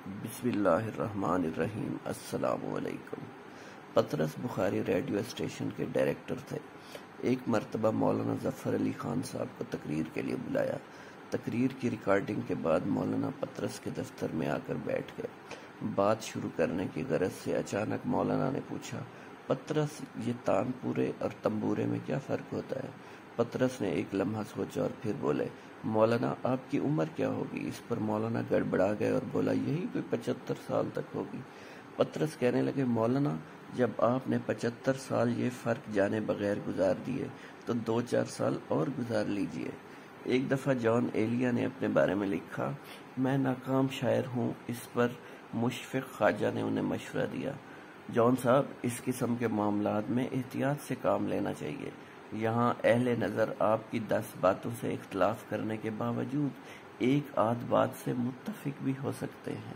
بسم اللہ الرحمن الرحیم۔ السلام علیکم۔ پطرس بخاری ریڈیو اسٹیشن کے ڈائریکٹر تھے۔ ایک مرتبہ مولانا ظفر علی خان صاحب کو تقریر کے لیے بلایا۔ تقریر کی ریکارڈنگ کے بعد مولانا پطرس کے دفتر میں آ کر بیٹھ گئے۔ بات شروع کرنے کی غرض سے اچانک مولانا نے پوچھا، پطرس، یہ تان پورے اور تمبورے میں کیا فرق ہوتا ہے؟ پطرس نے ایک لمحہ سوچا اور پھر بولے، مولانا آپ کی عمر کیا ہوگی؟ اس پر مولانا گڑبڑا گئے اور بولا، یہی کوئی 75 سال تک ہوگی۔ پطرس کہنے لگے، مولانا جب آپ نے 75 سال یہ فرق جانے بغیر گزار دیے تو 2-4 سال اور گزار لیجئے۔ ایک دفعہ جان ایلیا نے اپنے بارے میں لکھا، میں ناکام شاعر ہوں۔ اس پر مشفق خواجہ نے انہیں مشورہ دیا، جان صاحب، اس قسم کے معاملات میں احتیاط سے کام لینا چاہیے۔ یہاں اہل نظر آپ کی 10 باتوں سے اختلاف کرنے کے باوجود ایک آدھ بات سے متفق بھی ہو سکتے ہیں۔